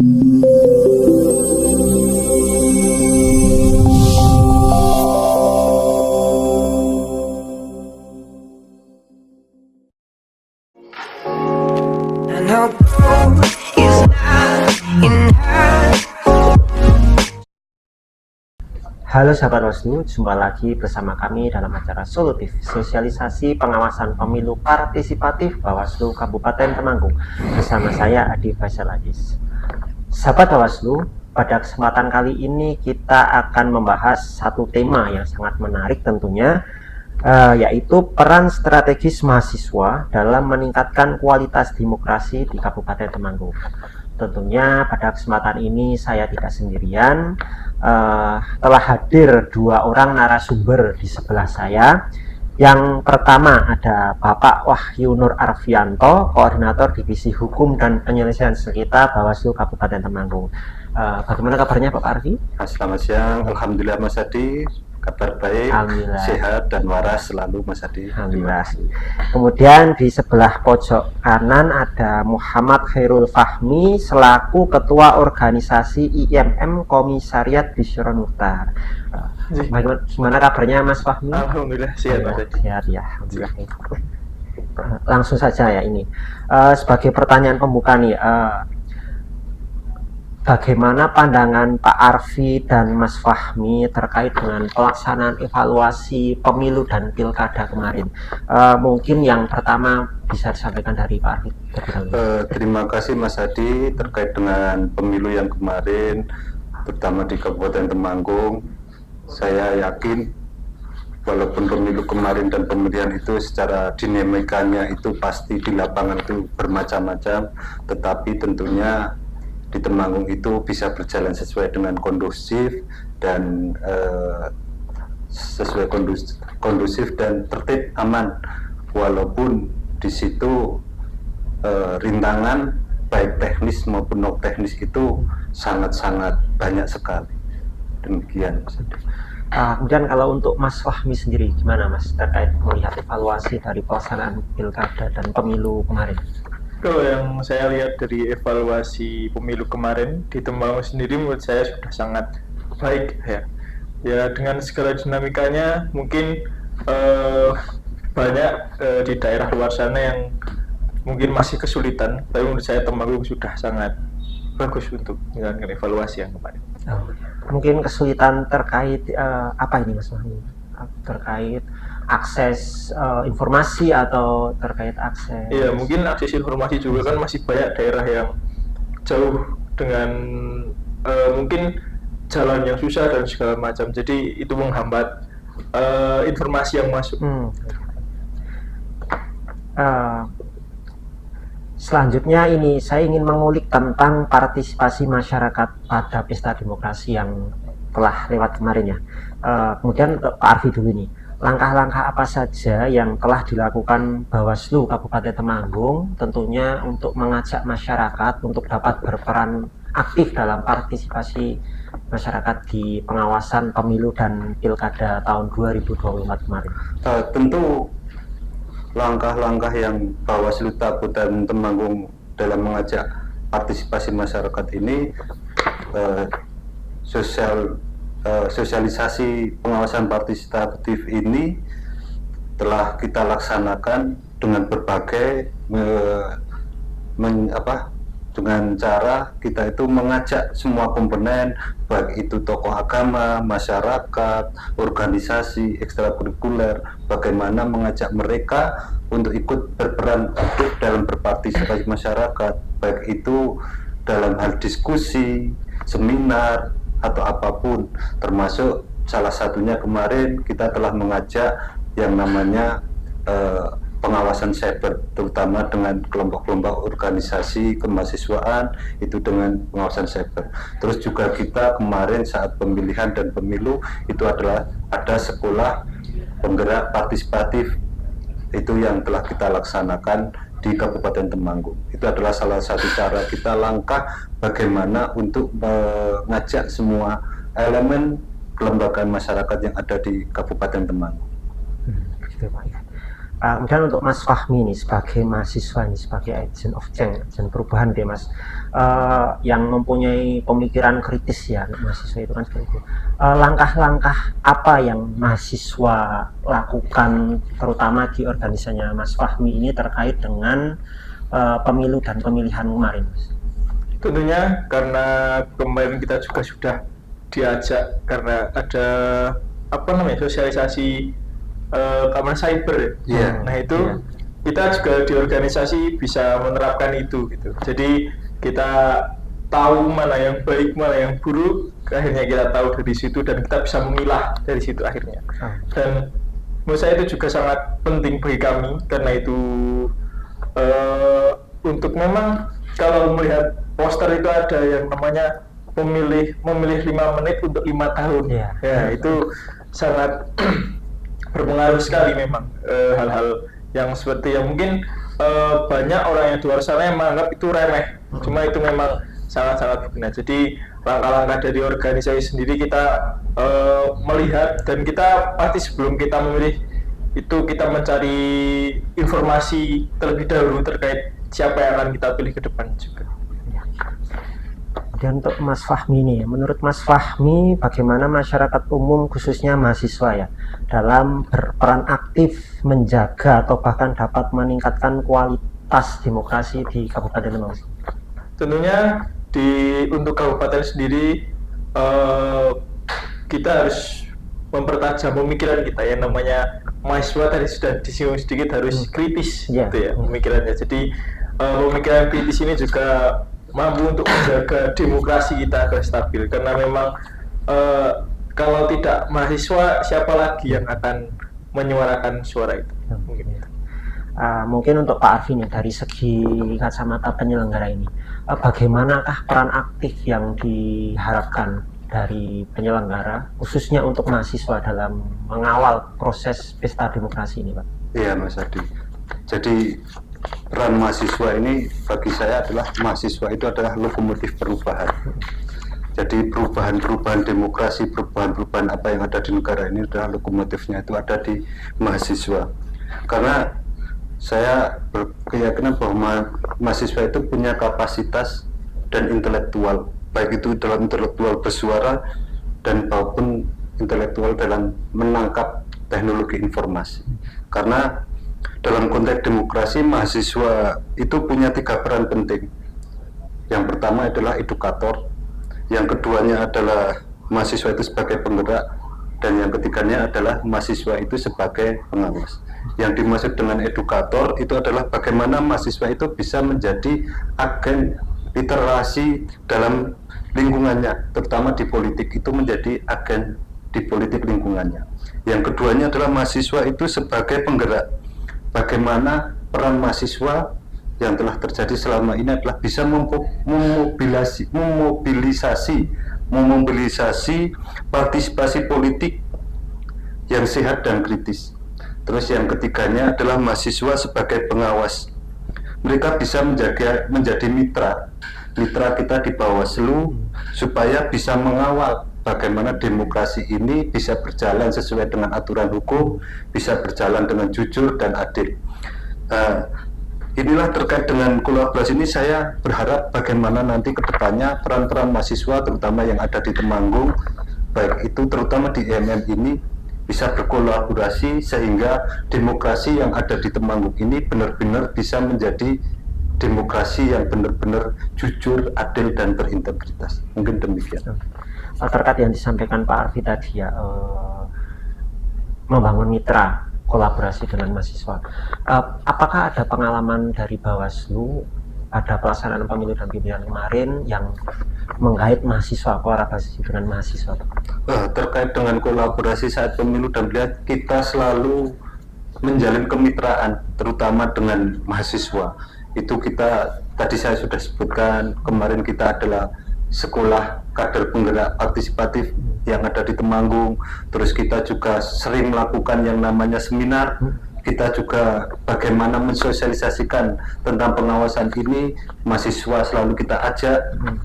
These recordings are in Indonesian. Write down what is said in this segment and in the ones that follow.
Halo sahabat Bawaslu, jumpa lagi bersama kami dalam acara Solutif, sosialisasi pengawasan pemilu partisipatif Bawaslu Kabupaten Temanggung. Bersama saya Adi Faisal Aziz. Sahabat Bawaslu, pada kesempatan kali ini kita akan membahas satu tema yang sangat menarik tentunya, yaitu peran strategis mahasiswa dalam meningkatkan kualitas demokrasi di Kabupaten Temanggung. Tentunya pada kesempatan ini saya tidak sendirian, telah hadir dua orang narasumber di sebelah saya. Yang pertama ada Bapak Wahyu Nur Arfianto, Koordinator Divisi Hukum dan Penyelesaian Sengketa Bawaslu Kabupaten Temanggung. Bagaimana kabarnya Bapak Arfi? Selamat siang, Alhamdulillah Mas Adi, kabar baik, sehat dan waras selalu Mas Adi. Alhamdulillah. Kemudian di sebelah pojok kanan ada Muhammad Khairul Fahmi selaku Ketua Organisasi IMM Komisariat Bisron Mukhtar. Gimana kabarnya Mas Fahmi? Alhamdulillah sehat Mas Adi. Sehat ya, alhamdulillah. Langsung saja ya ini. Sebagai pertanyaan pembuka nih, bagaimana pandangan Pak Arfi dan Mas Fahmi terkait dengan pelaksanaan evaluasi pemilu dan pilkada kemarin? Mungkin yang pertama bisa disampaikan dari Pak Arfi. Terima kasih Mas Adi terkait dengan pemilu yang kemarin, terutama di Kabupaten Temanggung. Saya yakin walaupun pemilu kemarin dan pemilihan itu secara dinamikanya itu pasti di lapangan itu bermacam-macam, tetapi tentunya di Temanggung itu bisa berjalan sesuai dengan kondusif dan kondusif dan tertib aman, walaupun di situ rintangan baik teknis maupun non teknis itu sangat-sangat banyak sekali. Demikian. Kemudian kalau untuk Mas Fahmi sendiri gimana Mas terkait melihat evaluasi dari pelaksanaan pilkada dan pemilu kemarin? Kalau yang saya lihat dari evaluasi pemilu kemarin di Temanggung sendiri menurut saya sudah sangat baik ya. Ya dengan segala dinamikanya mungkin banyak di daerah luar sana yang mungkin masih kesulitan, tapi menurut saya Temanggung sudah sangat bagus untuk menjalankan evaluasi yang kemarin. Mungkin kesulitan terkait apa ini Mas Fahmi? Terkait akses informasi atau terkait akses? Iya, mungkin akses informasi juga kan masih banyak daerah yang jauh dengan mungkin jalan yang susah dan segala macam. Jadi itu menghambat informasi yang masuk. Selanjutnya ini saya ingin mengulik tentang partisipasi masyarakat pada pesta demokrasi yang telah lewat kemarin ya. Kemudian Pak Arfi dulu nih, langkah-langkah apa saja yang telah dilakukan Bawaslu Kabupaten Temanggung tentunya untuk mengajak masyarakat untuk dapat berperan aktif dalam partisipasi masyarakat di pengawasan pemilu dan pilkada tahun 2024 kemarin. Tentu langkah-langkah yang Bawaslu Kabupaten Temanggung dalam mengajak partisipasi masyarakat ini, sosialisasi pengawasan partisipatif ini telah kita laksanakan dengan berbagai dengan cara kita itu mengajak semua komponen, baik itu tokoh agama, masyarakat, organisasi ekstrakurikuler, bagaimana mengajak mereka untuk ikut berperan aktif dalam berpartisipasi masyarakat, baik itu dalam hal diskusi, seminar, atau apapun, termasuk salah satunya kemarin kita telah mengajak yang namanya pengawasan cyber, terutama dengan kelompok-kelompok organisasi kemahasiswaan itu dengan pengawasan cyber. Terus juga kita kemarin saat pemilihan dan pemilu itu adalah ada sekolah penggerak partisipatif itu yang telah kita laksanakan di Kabupaten Temanggung. Itu adalah salah satu cara kita langkah bagaimana untuk mengajak semua elemen kelembagaan masyarakat yang ada di Kabupaten Temanggung. Gitu, Pak. Kemudian untuk Mas Fahmi nih sebagai mahasiswa nih, sebagai agent of change, agent perubahan deh Mas, yang mempunyai pemikiran kritis ya, mahasiswa itu kan seperti itu. Langkah-langkah apa yang mahasiswa lakukan, terutama di organisasinya Mas Fahmi ini terkait dengan pemilu dan pemilihan kemarin, Mas? Tentunya karena kemarin kita juga sudah diajak karena ada sosialisasi keamanan cyber. Iya. Nah itu kita juga di organisasi bisa menerapkan itu gitu. Jadi kita tahu mana yang baik, mana yang buruk. Akhirnya kita tahu dari situ dan kita bisa memilah dari situ akhirnya. Dan menurut saya itu juga sangat penting bagi kami karena itu untuk memang kalau melihat poster itu ada yang namanya memilih 5 menit untuk 5 tahun. Ya itu sangat berpengaruh sekali memang hal-hal yang seperti yang mungkin banyak orang yang di luar sana yang menganggap itu remeh, cuma itu memang sangat-sangat berguna. Jadi langkah-langkah dari organisasi sendiri kita melihat dan kita pasti sebelum kita memilih itu kita mencari informasi terlebih dahulu terkait siapa yang akan kita pilih ke depan juga. Dan untuk Mas Fahmi nih, menurut Mas Fahmi bagaimana masyarakat umum khususnya mahasiswa ya dalam berperan aktif menjaga atau bahkan dapat meningkatkan kualitas demokrasi di Kabupaten Temanggung? Tentunya untuk kabupaten sendiri kita harus mempertajam pemikiran kita, yang namanya mahasiswa tadi sudah disinggung sedikit harus kritis gitu ya pemikirannya. Jadi pemikiran kritis ini juga mampu untuk menjaga demokrasi kita agar stabil, karena memang kalau tidak mahasiswa siapa lagi yang akan menyuarakan suara itu. Mungkin untuk Pak Arvin ya, dari segi kacamata penyelenggara ini, bagaimanakah peran aktif yang diharapkan dari penyelenggara khususnya untuk mahasiswa dalam mengawal proses pesta demokrasi ini, Pak? Iya Mas Adi, jadi peran mahasiswa ini bagi saya adalah mahasiswa itu adalah lokomotif perubahan. Jadi perubahan-perubahan demokrasi, perubahan-perubahan apa yang ada di negara ini adalah lokomotifnya itu ada di mahasiswa. Karena saya berkeyakinan bahwa mahasiswa itu punya kapasitas dan intelektual, baik itu dalam intelektual bersuara dan maupun intelektual dalam menangkap teknologi informasi. Karena dalam konteks demokrasi, mahasiswa itu punya 3 peran penting. Yang pertama adalah edukator, yang keduanya adalah mahasiswa itu sebagai penggerak, dan yang ketiganya adalah mahasiswa itu sebagai pengawas. Yang dimaksud dengan edukator itu adalah bagaimana mahasiswa itu bisa menjadi agen literasi dalam lingkungannya, terutama di politik, itu menjadi agen di politik lingkungannya. Yang keduanya adalah mahasiswa itu sebagai penggerak. Bagaimana peran mahasiswa yang telah terjadi selama ini adalah bisa memobilisasi partisipasi politik yang sehat dan kritis. Terus yang ketiganya adalah mahasiswa sebagai pengawas. Mereka bisa menjadi mitra kita di Bawaslu supaya bisa mengawal bagaimana demokrasi ini bisa berjalan sesuai dengan aturan hukum, bisa berjalan dengan jujur dan adil. Inilah terkait dengan kolaborasi ini, saya berharap bagaimana nanti kedepannya peran-peran mahasiswa terutama yang ada di Temanggung, baik itu terutama di IMM ini, bisa berkolaborasi sehingga demokrasi yang ada di Temanggung ini benar-benar bisa menjadi demokrasi yang benar-benar jujur, adil, dan berintegritas. Mungkin demikian. Terkait yang disampaikan Pak Arfi tadi ya, membangun mitra kolaborasi dengan mahasiswa, apakah ada pengalaman dari Bawaslu pada pelaksanaan pemilu dan pemilihan kemarin yang menggait mahasiswa, kolaborasi dengan mahasiswa? Terkait dengan kolaborasi saat pemilu dan pemilihan, kita selalu menjalin kemitraan terutama dengan mahasiswa. Itu kita, tadi saya sudah sebutkan, kemarin kita adalah sekolah kader penggerak partisipatif yang ada di Temanggung. Terus kita juga sering melakukan yang namanya seminar kita juga bagaimana mensosialisasikan tentang pengawasan ini, mahasiswa selalu kita ajak,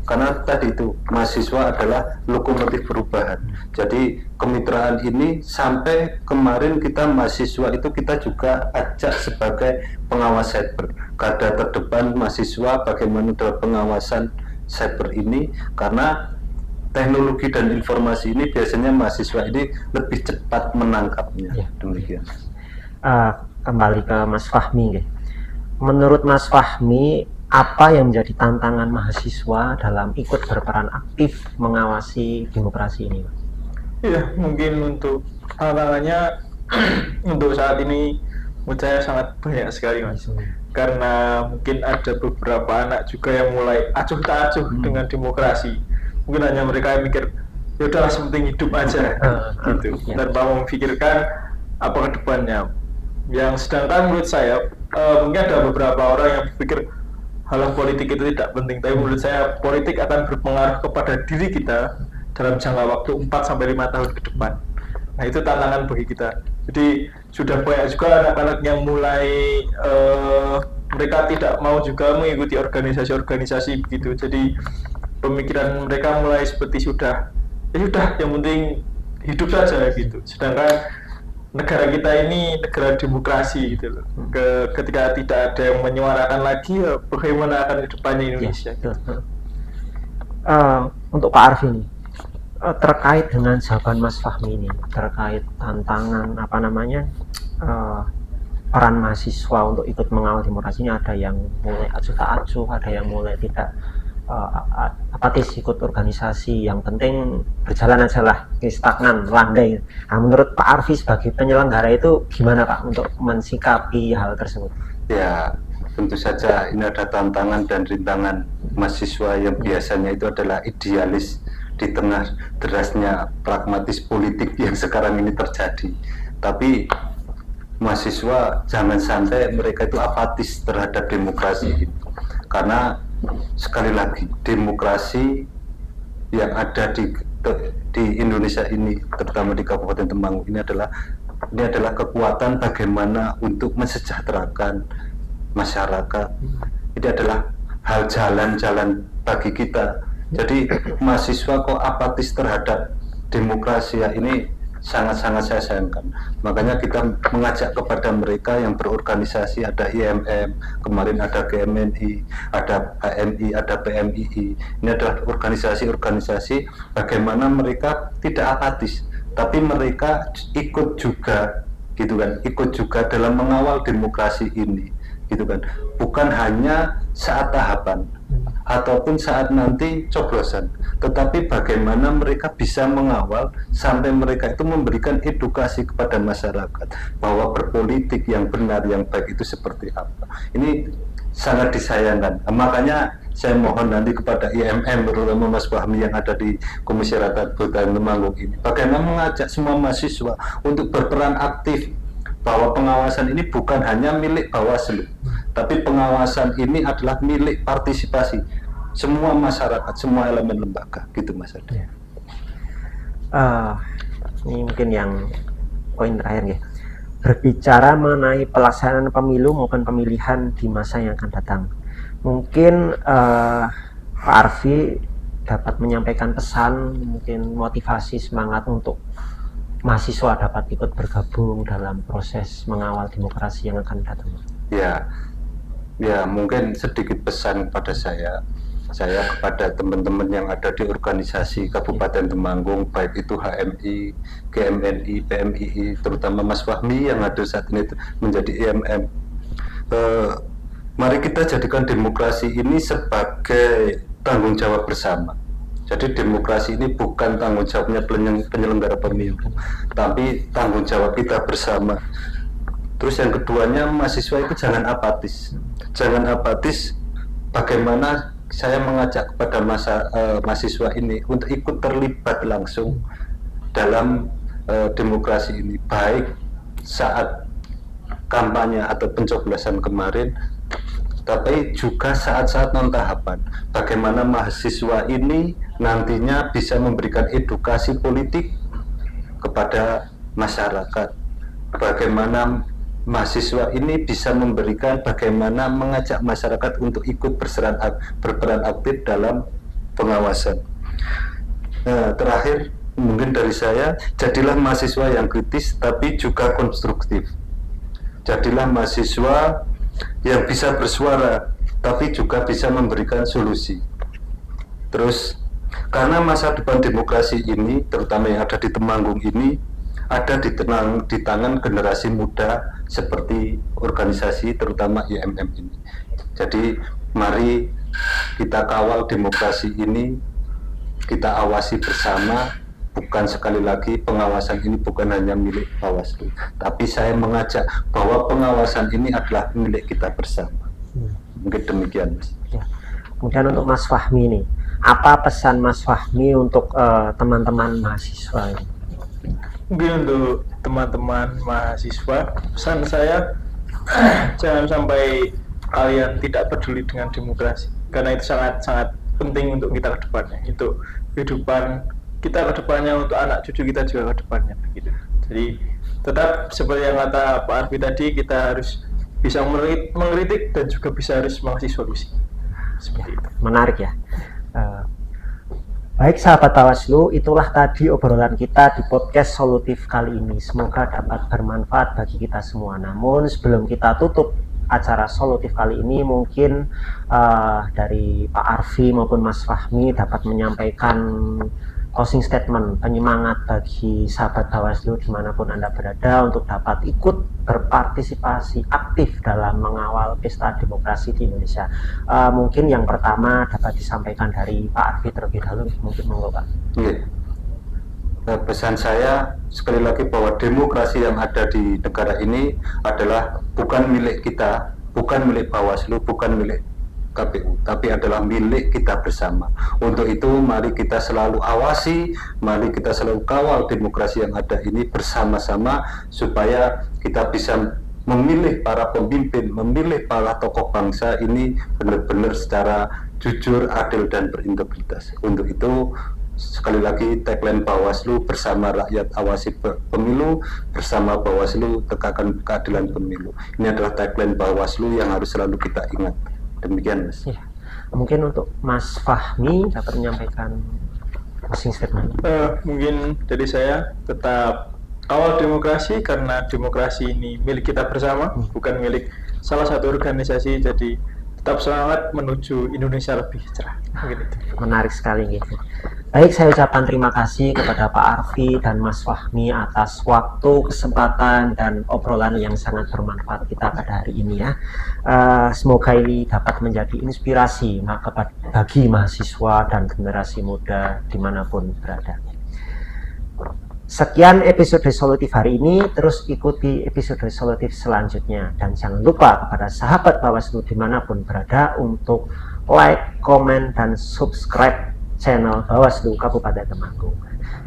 karena tadi itu mahasiswa adalah lokomotif perubahan. Jadi kemitraan ini sampai kemarin kita mahasiswa itu kita juga ajak sebagai pengawas cyber, garda terdepan mahasiswa bagaimana dalam pengawasan cyber ini, karena teknologi dan informasi ini biasanya mahasiswa ini lebih cepat menangkapnya. Ya. Demikian. Kembali ke Mas Fahmi, menurut Mas Fahmi apa yang menjadi tantangan mahasiswa dalam ikut berperan aktif mengawasi demokrasi ini? Iya, mungkin untuk tantangannya untuk saat ini menurut saya sangat banyak sekali, Mas. Karena mungkin ada beberapa anak juga yang mulai acuh tak acuh dengan demokrasi. Mungkin hanya mereka yang mikir, ya udahlah penting hidup aja, gitu, tanpa memikirkan apa ke depannya. Yang sedangkan menurut saya mungkin ada beberapa orang yang berpikir hal politik itu tidak penting, tapi menurut saya politik akan berpengaruh kepada diri kita dalam jangka waktu 4-5 tahun ke depan. Nah, itu tantangan bagi kita. Jadi sudah banyak juga anak-anak yang mulai mereka tidak mau juga mengikuti organisasi-organisasi begitu. Jadi pemikiran mereka mulai seperti sudah yang penting hidup saja gitu. Sedangkan negara kita ini negara demokrasi gitu loh. Ketika tidak ada yang menyuarakan lagi, ya bagaimana akan ke depannya Indonesia? Ya, untuk Pak Arfi nih, terkait dengan jawaban Mas Fahmi ini, terkait tantangan peran mahasiswa untuk ikut mengawal demokrasi ini, ada yang mulai acuh tak acuh, ada yang mulai tidak apatis ikut organisasi, yang penting berjalan aja lah, stagnan, landai. Nah, menurut Pak Arfi sebagai penyelenggara itu gimana Pak untuk mensikapi hal tersebut? Ya, tentu saja ini ada tantangan dan rintangan mahasiswa yang biasanya itu adalah idealis di tengah derasnya pragmatis politik yang sekarang ini terjadi. Tapi mahasiswa jangan sampai mereka itu apatis terhadap demokrasi, karena sekali lagi demokrasi yang ada di Indonesia ini, terutama di Kabupaten Temanggung ini adalah kekuatan bagaimana untuk mensejahterakan masyarakat. Ini adalah hal jalan-jalan bagi kita. Jadi mahasiswa kok apatis terhadap demokrasi, ya ini sangat-sangat saya sayangkan. Makanya kita mengajak kepada mereka yang berorganisasi, ada IMM, kemarin ada GMNI, ada HMI, ada PMII. Ini adalah organisasi-organisasi bagaimana mereka tidak apatis, tapi mereka ikut juga, gitu kan, ikut juga dalam mengawal demokrasi ini, gitu kan. Bukan hanya saat tahapan ataupun saat nanti coblosan, tetapi bagaimana mereka bisa mengawal sampai mereka itu memberikan edukasi kepada masyarakat bahwa berpolitik yang benar, yang baik itu seperti apa. Ini sangat disayangkan. Makanya saya mohon nanti kepada IMM, terutama Mas Fahmi yang ada di Komisi Rakyat Kabupaten Temanggung ini, bagaimana mengajak semua mahasiswa untuk berperan aktif, bahwa pengawasan ini bukan hanya milik Bawaslu, tapi pengawasan ini adalah milik partisipasi semua masyarakat, semua elemen lembaga, gitu Mas Adi. Ini mungkin yang poin terakhir ya. Berbicara mengenai pelaksanaan pemilu maupun pemilihan di masa yang akan datang, mungkin Pak Arfi dapat menyampaikan pesan, mungkin motivasi, semangat untuk mahasiswa dapat ikut bergabung dalam proses mengawal demokrasi yang akan datang. Ya mungkin sedikit pesan kepada saya kepada teman-teman yang ada di organisasi Kabupaten Temanggung, baik itu HMI, GMNI, PMII, terutama Mas Fahmi yang ada saat ini menjadi IMM. Mari kita jadikan demokrasi ini sebagai tanggung jawab bersama. Jadi demokrasi ini bukan tanggung jawabnya penyelenggara pemilu, tapi tanggung jawab kita bersama. Terus yang keduanya, mahasiswa itu jangan apatis. Jangan apatis. Bagaimana saya mengajak kepada mahasiswa ini untuk ikut terlibat langsung dalam demokrasi ini, baik saat kampanye atau pencoblosan kemarin, tapi juga saat-saat non tahapan. Bagaimana mahasiswa ini nantinya bisa memberikan edukasi politik kepada masyarakat, bagaimana mahasiswa ini bisa memberikan bagaimana mengajak masyarakat untuk ikut berperan aktif dalam pengawasan. Nah, terakhir mungkin dari saya, jadilah mahasiswa yang kritis tapi juga konstruktif. Jadilah mahasiswa yang bisa bersuara tapi juga bisa memberikan solusi. Terus, karena masa depan demokrasi ini, terutama yang ada di Temanggung ini, ada di tangan generasi muda seperti organisasi terutama IMM ini. Jadi mari kita kawal demokrasi ini, kita awasi bersama. Bukan, sekali lagi, pengawasan ini bukan hanya milik Bawaslu, tapi saya mengajak bahwa pengawasan ini adalah milik kita bersama. Mungkin demikian, Mas. Ya. Kemudian untuk Mas Fahmi nih, apa pesan Mas Fahmi untuk teman-teman mahasiswa ini? Mungkin untuk teman-teman mahasiswa, pesan saya jangan sampai kalian tidak peduli dengan demokrasi, karena itu sangat-sangat penting untuk kita ke depannya, untuk kehidupan kita ke depannya, untuk anak cucu kita juga ke depannya begitu. Jadi tetap seperti yang kata Pak Arfi tadi, kita harus bisa mengkritik dan juga bisa harus mengasih solusi. Seperti itu. Menarik ya. Baik sahabat Bawaslu, itulah tadi obrolan kita di podcast solutif kali ini. Semoga dapat bermanfaat bagi kita semua. Namun sebelum kita tutup acara solutif kali ini, mungkin dari Pak Arfi maupun Mas Fahmi dapat menyampaikan closing statement, penyemangat bagi sahabat Bawaslu dimanapun Anda berada untuk dapat ikut berpartisipasi aktif dalam mengawal pesta demokrasi di Indonesia. Mungkin yang pertama dapat disampaikan dari Pak Arfi terlebih dahulu, mungkin monggo Pak. Pesan saya sekali lagi bahwa demokrasi yang ada di negara ini adalah bukan milik kita, bukan milik Bawaslu, bukan milik KPU, tapi adalah milik kita bersama. Untuk itu mari kita selalu awasi, mari kita selalu kawal demokrasi yang ada ini bersama-sama, supaya kita bisa memilih para pemimpin, memilih para tokoh bangsa ini benar-benar secara jujur, adil, dan berintegritas. Untuk itu sekali lagi tagline Bawaslu, bersama rakyat awasi pemilu, bersama Bawaslu tegakkan keadilan pemilu. Ini adalah tagline Bawaslu yang harus selalu kita ingat. Demikian, Mas. Ya. Mungkin untuk Mas Fahmi dapat menyampaikan closing statement. Mungkin dari saya tetap kawal demokrasi, karena demokrasi ini milik kita bersama, bukan milik salah satu organisasi. Jadi tetap semangat menuju Indonesia lebih cerah. Mungkin itu. Menarik sekali gitu. Baik, saya ucapkan terima kasih kepada Pak Arfi dan Mas Fahmi atas waktu, kesempatan, dan obrolan yang sangat bermanfaat kita pada hari ini ya. Semoga ini dapat menjadi inspirasi bagi mahasiswa dan generasi muda dimanapun berada. Sekian episode solutif hari ini, terus ikuti episode solutif selanjutnya. Dan jangan lupa kepada sahabat Bawaslu dimanapun berada untuk like, komen, dan subscribe channel Bawaslu Kabupaten Temanggung.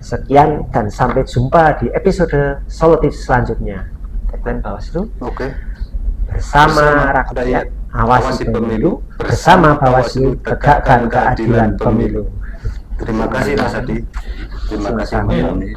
Sekian dan sampai jumpa di episode solutif selanjutnya. Tagline Bawaslu. Oke. Bersama rakyat awasi pemilu, bersama Bawaslu tegakkan keadilan pemilu. Terima kasih Mas Adi. Terima kasih Mas Adi.